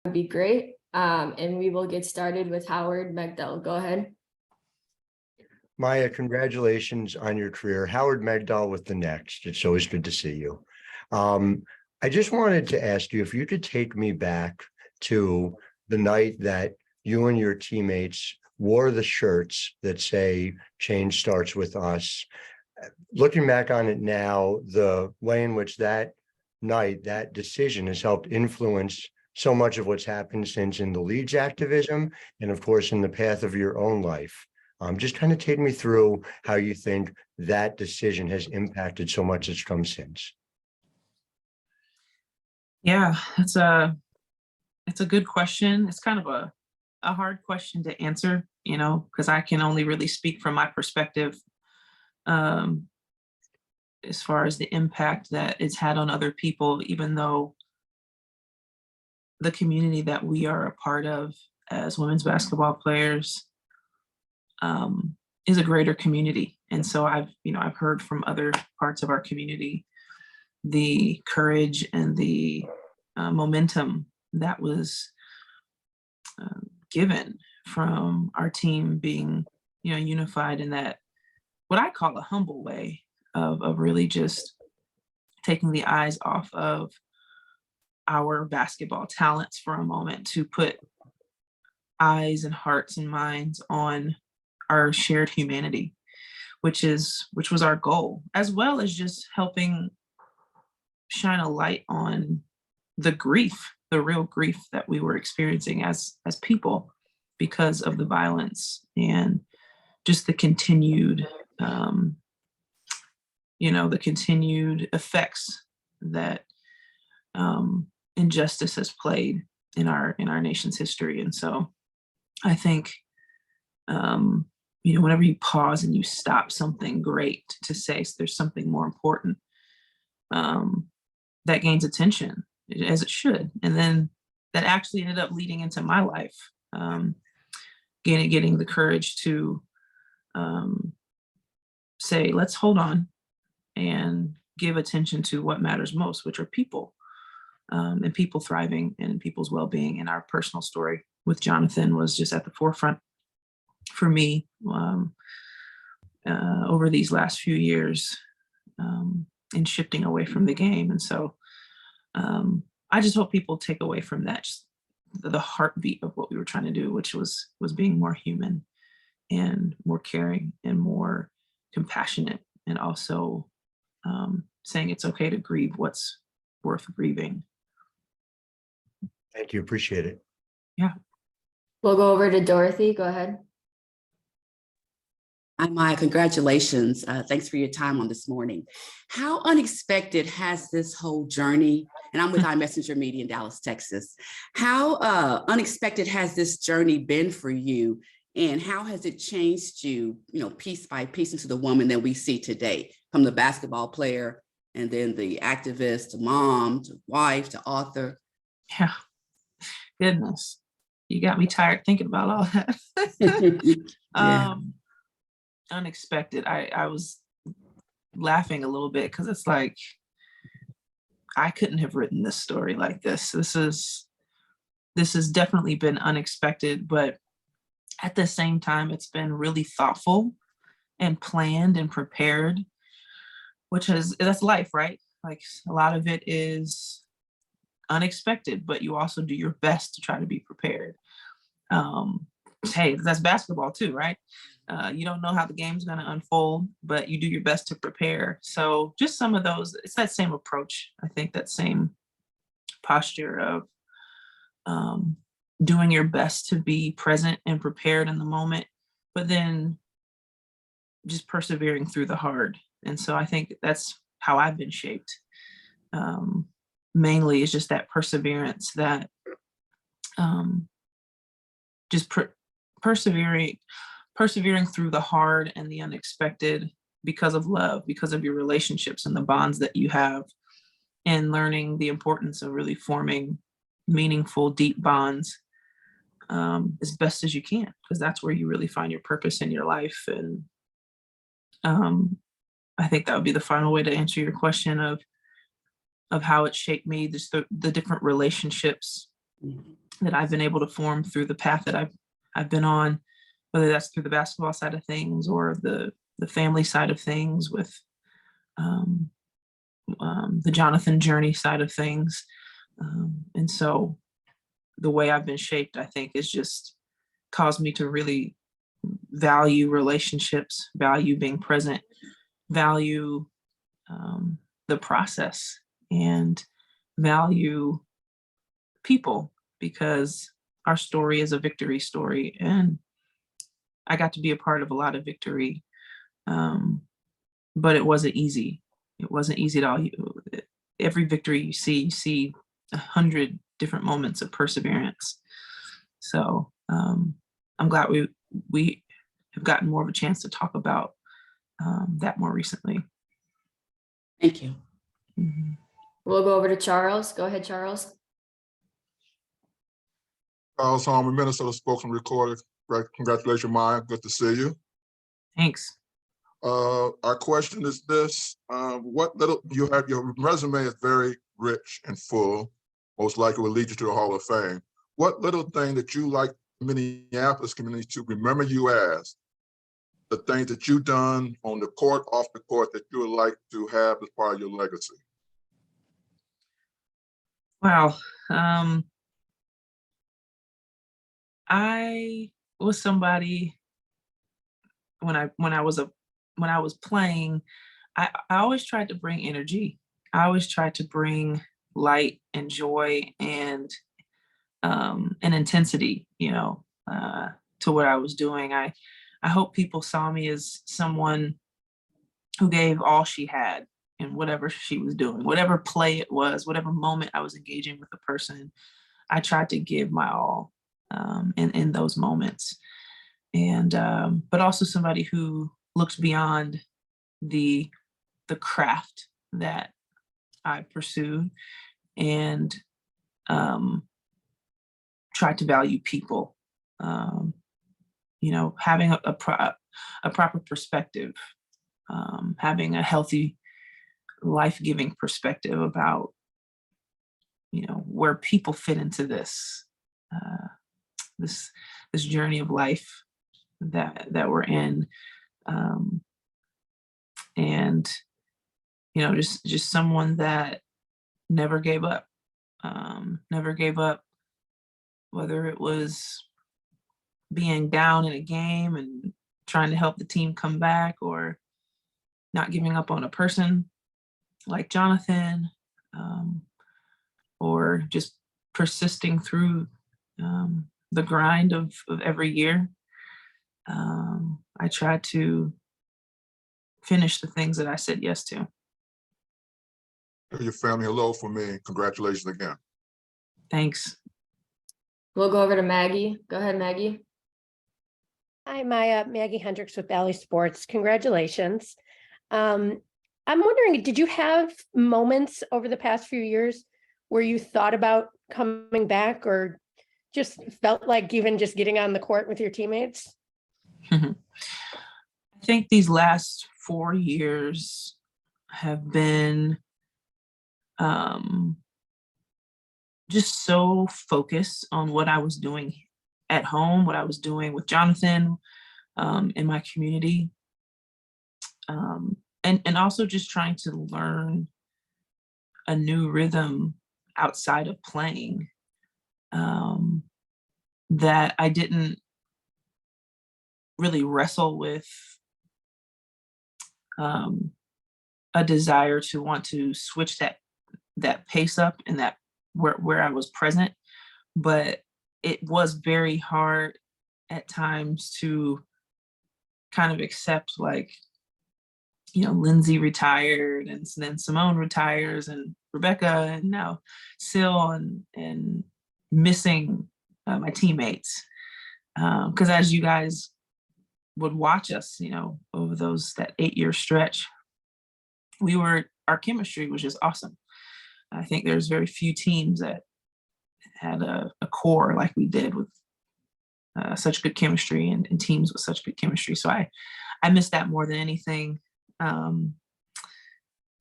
would be great. And we will get started with Howard Megdal. Go ahead. Maya, congratulations on your career. Howard Megdal with the Next. It's always good to see you. I just wanted to ask you if you could take me back to the night that you and your teammates wore the shirts that say change starts with us. Looking back on it now, the way in which that night, that decision has helped influence so much of what's happened since in the league's activism and of course in the path of your own life. Just kind of take me through how you think that decision has impacted so much that's come since. Yeah, it's a good question. It's kind of a hard question to answer, you know, because I can only really speak from my perspective as far as the impact that it's had on other people, even though the community that we are a part of as women's basketball players is a greater community. And so I've heard from other parts of our community the courage and the momentum that was given from our team being, unified in that, what I call a humble way of really just taking the eyes off of our basketball talents for a moment to put eyes and hearts and minds on our shared humanity, which was our goal, as well as just helping shine a light on the grief, the real grief that we were experiencing as people because of the violence and just the continued, the continued effects that injustice has played in our nation's history. And so I think, whenever you pause and you stop something great to say there's something more important, that gains attention, as it should. And then that actually ended up leading into my life, getting the courage to say, let's hold on and give attention to what matters most, which are people, and people thriving and people's well-being. And our personal story with Jonathan was just at the forefront for me over these last few years in shifting away from the game. And so I just hope people take away from that just the heartbeat of what we were trying to do, which was being more human and more caring and more compassionate, and also saying it's okay to grieve what's worth grieving. Thank you. Appreciate it. Yeah. We'll go over to Dorothy. Go ahead. Hi, Maya. Congratulations. Thanks for your time on this morning. How unexpected has this whole journey, and I'm with iMessenger Media in Dallas, Texas. How unexpected has this journey been for you, and how has it changed you, piece by piece into the woman that we see today, from the basketball player and then the activist, to mom, to wife, to author? Yeah. Goodness. You got me tired thinking about all that. Yeah. Unexpected. I was laughing a little bit because it's like, I couldn't have written this story like this. This has definitely been unexpected, but at the same time, it's been really thoughtful and planned and prepared, that's life, right? Like, a lot of it is unexpected, but you also do your best to try to be prepared. Hey, that's basketball too, right? You don't know how the game's going to unfold, but you do your best to prepare. So just some of those, it's that same approach. I think that same posture of doing your best to be present and prepared in the moment, but then just persevering through the hard. And so I think that's how I've been shaped. Mainly is just that perseverance, that persevering through the hard and the unexpected because of love, because of your relationships and the bonds that you have, and learning the importance of really forming meaningful, deep bonds as best as you can, because that's where you really find your purpose in your life. And I think that would be the final way to answer your question of how it shaped me, just the different relationships that I've been able to form through the path that I've been on, whether that's through the basketball side of things or the family side of things with the Jonathan journey side of things. And so the way I've been shaped, I think, is just caused me to really value relationships, value being present, value the process, and value people, because our story is a victory story. And I got to be a part of a lot of victory, but it wasn't easy. It wasn't easy at all. Every victory you see 100 different moments of perseverance. So I'm glad we have gotten more of a chance to talk about that more recently. Thank you. Mm-hmm. We'll go over to Charles. Go ahead, Charles. Charles Harmon, Minnesota spoken recorder. Congratulations, Maya. Good to see you. Thanks. Our question is this: what little you have? Your resume is very rich and full. Most likely will lead you to the Hall of Fame. What little thing that you like Minneapolis community to remember you as? The things that you've done on the court, off the court, that you would like to have as part of your legacy. Wow. I was somebody when I was playing, I always tried to bring energy. I always tried to bring light and joy and intensity, to what I was doing. I hope people saw me as someone who gave all she had in whatever she was doing, whatever play it was, whatever moment I was engaging with the person. I tried to give my all in those moments. And but also somebody who looks beyond the craft that I pursued, and try to value people. Having a proper perspective, having a healthy, life-giving perspective about where people fit into this this journey of life that we're in, and just someone that never gave up, whether it was being down in a game and trying to help the team come back, or not giving up on a person like Jonathan, or just persisting through the grind of every year. I tried to finish the things that I said yes to. Tell your family hello for me. Congratulations again. Thanks. We'll go over to Maggie. Go ahead, Maggie. Hi, Maya. Maggie Hendricks with Valley Sports. Congratulations. I'm wondering, did you have moments over the past few years where you thought about coming back, or just felt like even just getting on the court with your teammates? I think these last 4 years have been just so focused on what I was doing at home, what I was doing with Jonathan, in my community, and also just trying to learn a new rhythm outside of playing, that I didn't really wrestle with a desire to want to switch that pace up, and that where I was present. But it was very hard at times to kind of accept, like, Lindsay retired, and then Simone retires, and Rebecca, and now Sil, and missing my teammates. Because as you guys would watch us, over that 8-year stretch, our chemistry was just awesome. I think there's very few teams that had a core like we did, with such good chemistry, and teams with such good chemistry. So I miss that more than anything.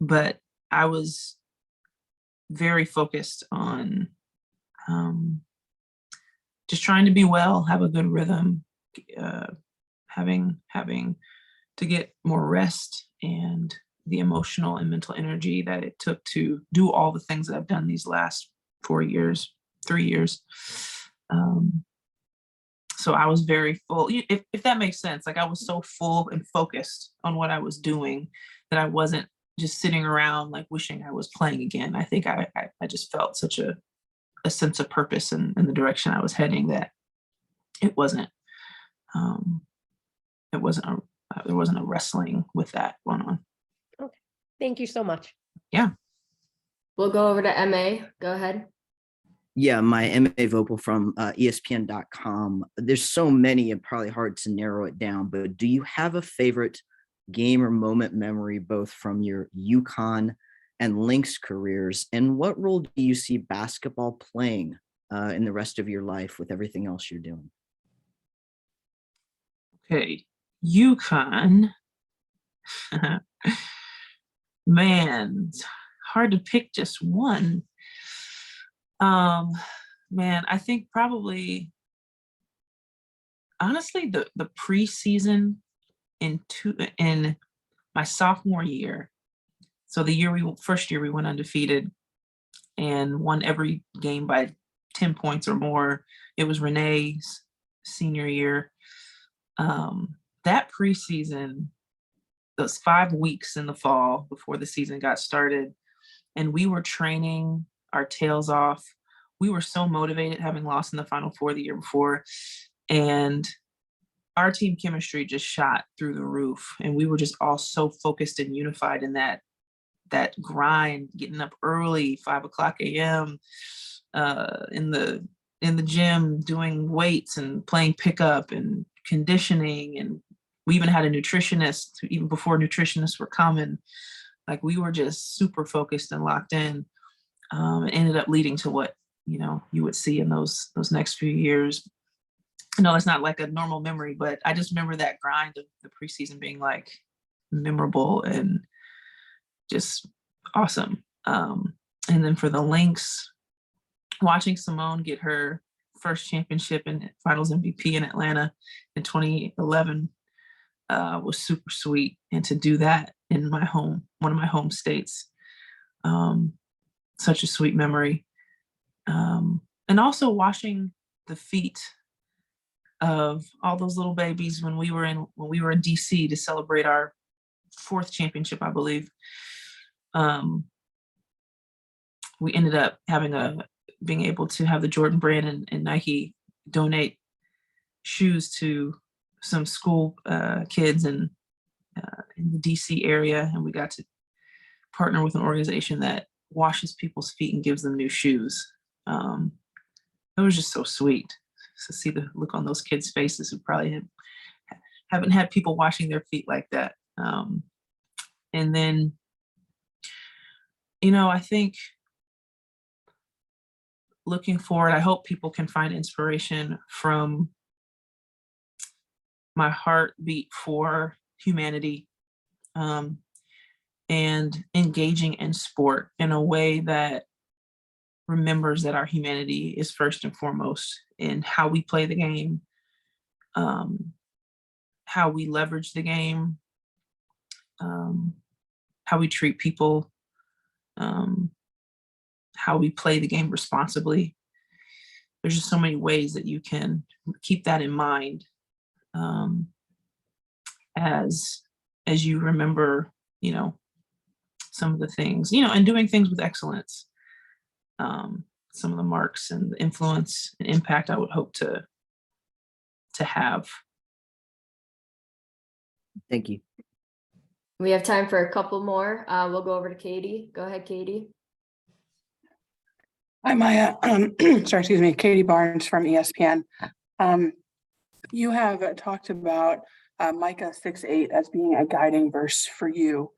But I was very focused on just trying to be well, have a good rhythm, having to get more rest, and the emotional and mental energy that it took to do all the things that I've done these last 3 years. So I was very full, if that makes sense. Like I was so full and focused on what I was doing that I wasn't just sitting around like wishing I was playing again. I think I just felt such a sense of purpose in the direction I was heading that it wasn't there wasn't a wrestling with that going on. Okay, thank you so much. Yeah. We'll go over to MA. Go ahead. Yeah, my MA vocal from ESPN.com. There's so many and probably hard to narrow it down, but do you have a favorite game or moment memory, both from your UConn and Lynx careers? And what role do you see basketball playing in the rest of your life with everything else you're doing? Okay, UConn. Man, it's hard to pick just one. Man, I think probably, honestly, the preseason in my sophomore year. So the first year we went undefeated and won every game by 10 points or more. It was Renee's senior year. That preseason, those 5 weeks in the fall before the season got started, and we were training our tails off. We were so motivated, having lost in the Final Four the year before, and our team chemistry just shot through the roof. And we were just all so focused and unified in that grind, getting up early, 5:00 a.m. In the gym, doing weights and playing pickup and conditioning. And we even had a nutritionist, even before nutritionists were common. Like we were just super focused and locked in. It ended up leading to what you would see in those next few years. No, it's not like a normal memory, but I just remember that grind of the preseason being like memorable and just awesome. And then for the Lynx, watching Simone get her first championship and finals MVP in Atlanta in 2011 was super sweet. And to do that in one of my home states, such a sweet memory. And also watching the feet of all those little babies when we were in DC to celebrate our 4th championship, I believe. We ended up being able to have the Jordan brand and Nike donate shoes to some school kids in the DC area, and we got to partner with an organization that washes people's feet and gives them new shoes. It was just so sweet to see the look on those kids' faces who probably haven't had people washing their feet like that. And then, I think looking forward, I hope people can find inspiration from my heartbeat for humanity, and engaging in sport in a way that remembers that our humanity is first and foremost in how we play the game, how we leverage the game, how we treat people, how we play the game responsibly. There's just so many ways that you can keep that in mind as you remember, some of the things, and doing things with excellence. Some of the marks and the influence and impact I would hope to have. Thank you. We have time for a couple more. We'll go over to Katie. Go ahead, Katie. Hi, Maya. Excuse me, Katie Barnes from ESPN. You have talked about Micah 6:8 as being a guiding verse for you.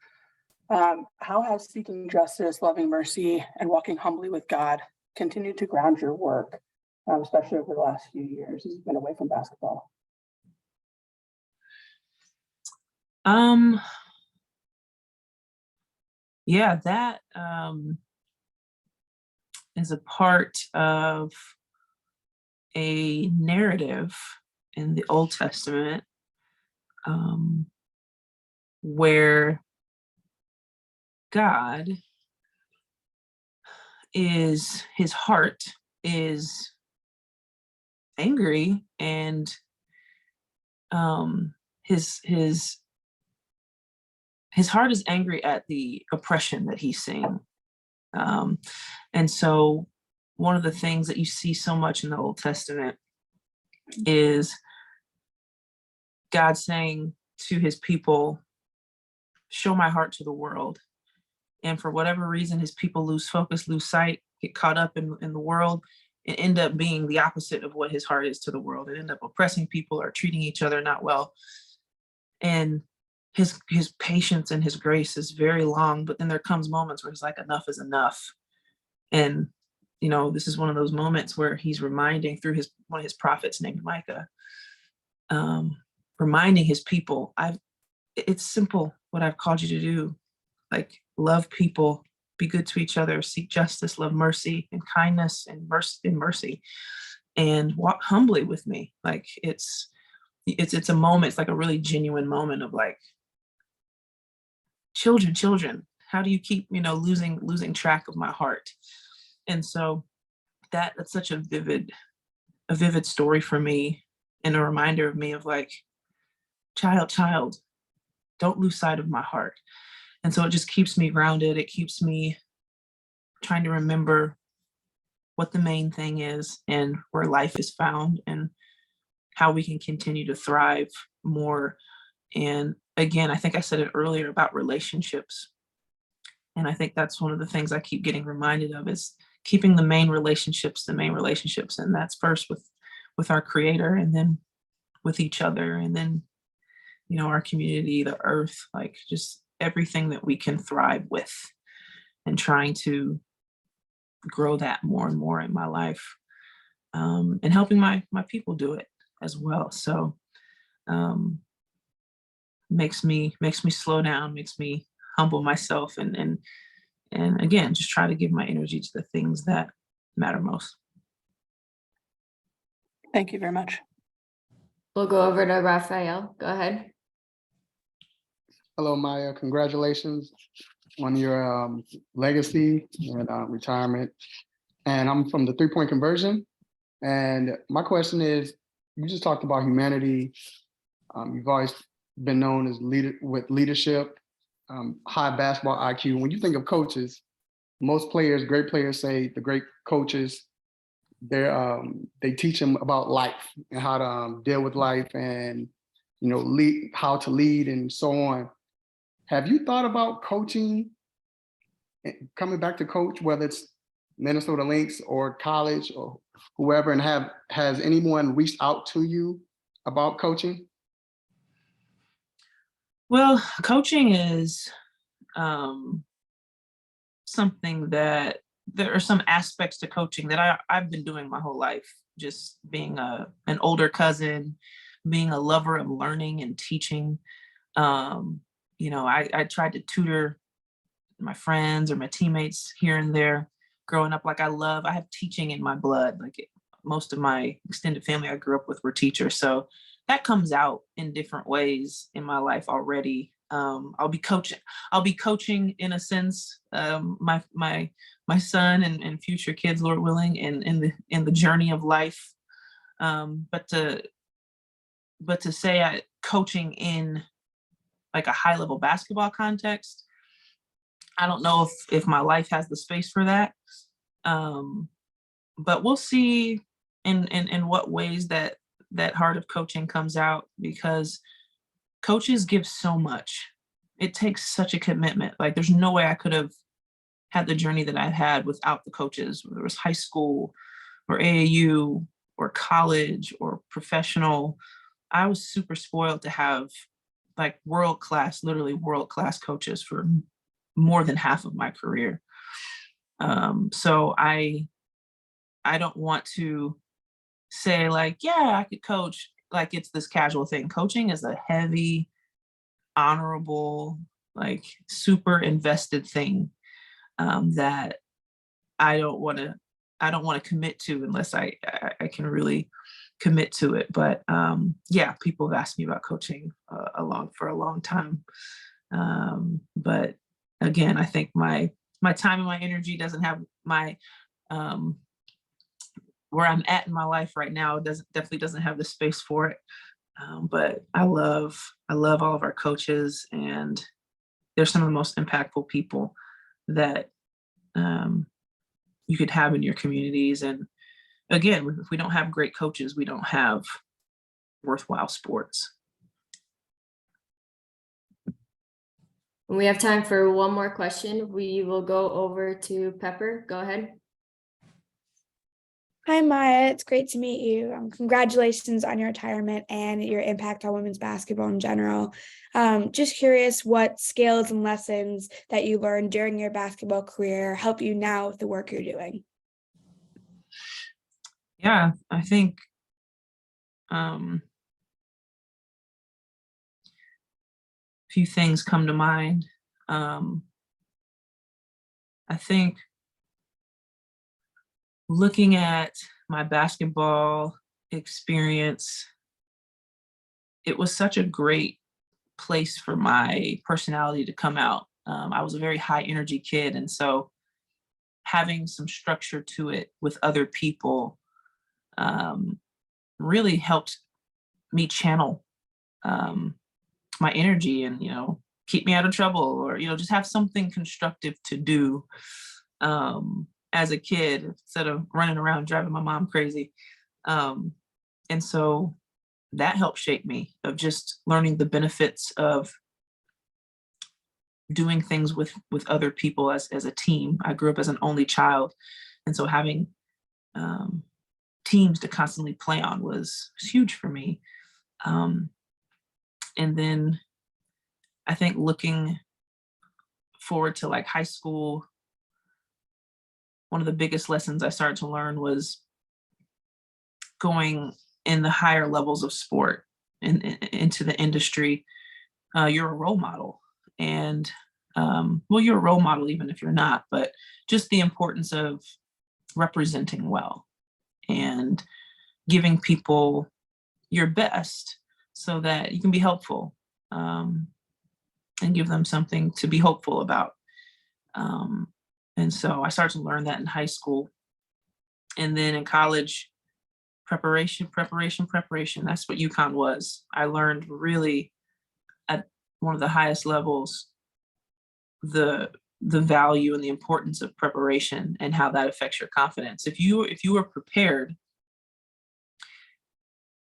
How has seeking justice, loving mercy, and walking humbly with God continued to ground your work, especially over the last few years as you've been away from basketball? Yeah, that is a part of a narrative in the Old Testament where God his heart is angry, and his heart is angry at the oppression that he's seeing. And so one of the things that you see so much in the Old Testament is God saying to his people, show my heart to the world. And for whatever reason, his people lose focus, lose sight, get caught up in the world, and end up being the opposite of what his heart is to the world, and end up oppressing people or treating each other not well. And his patience and his grace is very long, but then there comes moments where he's like, enough is enough. And, you know, this is one of those moments where he's reminding through one of his prophets named Micah, reminding his people, it's simple what I've called you to do. Like, love people, be good to each other, seek justice, love mercy and kindness and mercy, and walk humbly with me. Like it's a moment, it's like a really genuine moment of like, children, how do you keep, losing track of my heart? And so that's such a vivid story for me, and a reminder of me of like, child, don't lose sight of my heart. And so it just keeps me grounded. It keeps me trying to remember what the main thing is and where life is found and how we can continue to thrive more. And again, I think I said it earlier about relationships. And I think that's one of the things I keep getting reminded of, is keeping the main relationships. And that's first with our Creator, and then with each other, and then, our community, the earth, like just everything that we can thrive with, and trying to grow that more and more in my life, and helping my people do it as well. So makes me slow down, makes me humble myself, and again, just try to give my energy to the things that matter most. Thank you very much. We'll go over to Raphael. Go ahead. Hello, Maya. Congratulations on your legacy and retirement. And I'm from the 3-point conversion. And my question is, you just talked about humanity. You've always been known as leadership, high basketball IQ. When you think of coaches, most players, great players, say the great coaches, they teach them about life and how to deal with life, and how to lead and so on. Have you thought about coaching, coming back to coach, whether it's Minnesota Lynx or college or whoever, and has anyone reached out to you about coaching? Well, coaching is something that there are some aspects to coaching that I've been doing my whole life, just being an older cousin, being a lover of learning and teaching. I tried to tutor my friends or my teammates here and there growing up. Like I have teaching in my blood. Like most of my extended family I grew up with were teachers. So that comes out in different ways in my life already. I'll be coaching in a sense, my son and future kids, Lord willing, in the journey of life. But to say coaching in like a high level basketball context, I don't know if my life has the space for that. But we'll see in what ways that heart of coaching comes out, because coaches give so much. It takes such a commitment. Like there's no way I could have had the journey that I had without the coaches, whether it was high school or AAU or college or professional. I was super spoiled to have like literally world-class coaches for more than half of my career. So I don't want to say like, yeah, I could coach, like it's this casual thing. Coaching is a heavy, honorable, like super invested thing that I don't want to commit to unless I can really commit to it. But yeah, people have asked me about coaching for a long time. But again, I think my time and my energy doesn't have my where I'm at in my life right now definitely doesn't have the space for it. But I love all of our coaches, and they're some of the most impactful people that you could have in your communities. And again, if we don't have great coaches, we don't have worthwhile sports. We have time for one more question. We will go over to Pepper. Go ahead. Hi, Maya. It's great to meet you. Congratulations on your retirement and your impact on women's basketball in general. Just curious what skills and lessons that you learned during your basketball career help you now with the work you're doing. Yeah, I think a few things come to mind. I think looking at my basketball experience, it was such a great place for my personality to come out. I was a very high energy kid, and so having some structure to it with other people really helped me channel my energy and, keep me out of trouble, or, just have something constructive to do as a kid instead of running around driving my mom crazy. And so that helped shape me, of just learning the benefits of doing things with other people as a team. I grew up as an only child, and so having teams to constantly play on was huge for me. And then I think looking forward to like high school, one of the biggest lessons I started to learn was going in the higher levels of sport and into the industry. You're a role model, and you're a role model even if you're not, but just the importance of representing well and giving people your best so that you can be helpful, and give them something to be hopeful about. And so I started to learn that in high school. And then in college, preparation. That's what UConn was. I learned really at one of the highest levels the value and the importance of preparation and how that affects your confidence. If you are prepared,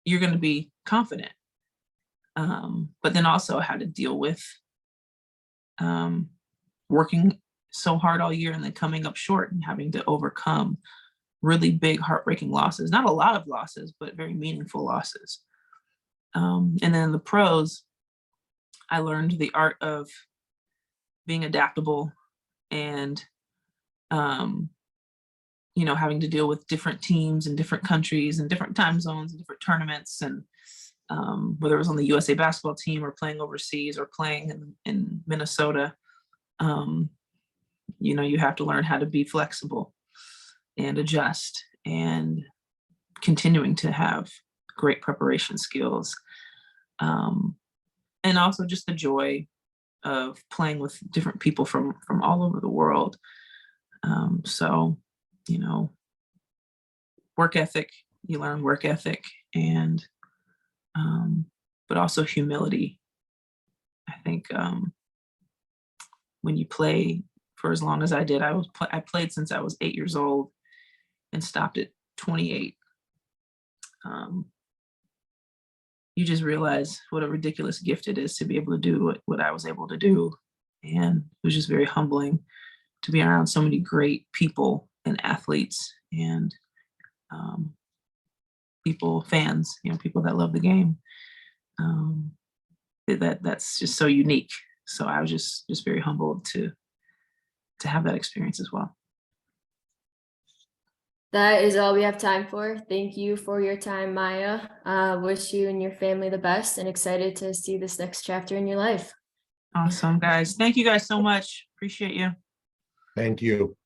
you're going to be confident. But then also how to deal with working so hard all year and then coming up short and having to overcome really big, heartbreaking losses. Not a lot of losses, but very meaningful losses. And then the pros, I learned the art of being adaptable and, having to deal with different teams in different countries and different time zones and different tournaments. And whether it was on the USA basketball team or playing overseas or playing in Minnesota, you have to learn how to be flexible and adjust, and continuing to have great preparation skills. And also just the joy of playing with different people from all over the world. So, work ethic, you learn work ethic, and but also humility. I think when you play for as long as I did, I played since I was 8 years old and stopped at 28. You just realize what a ridiculous gift it is to be able to do what I was able to do. And it was just very humbling to be around so many great people and athletes and fans, people that love the game. That's just so unique. So I was just very humbled to have that experience as well. That is all we have time for. Thank you for your time, Maya. Wish you and your family the best, and excited to see this next chapter in your life. Awesome, guys. Thank you guys so much. Appreciate you. Thank you.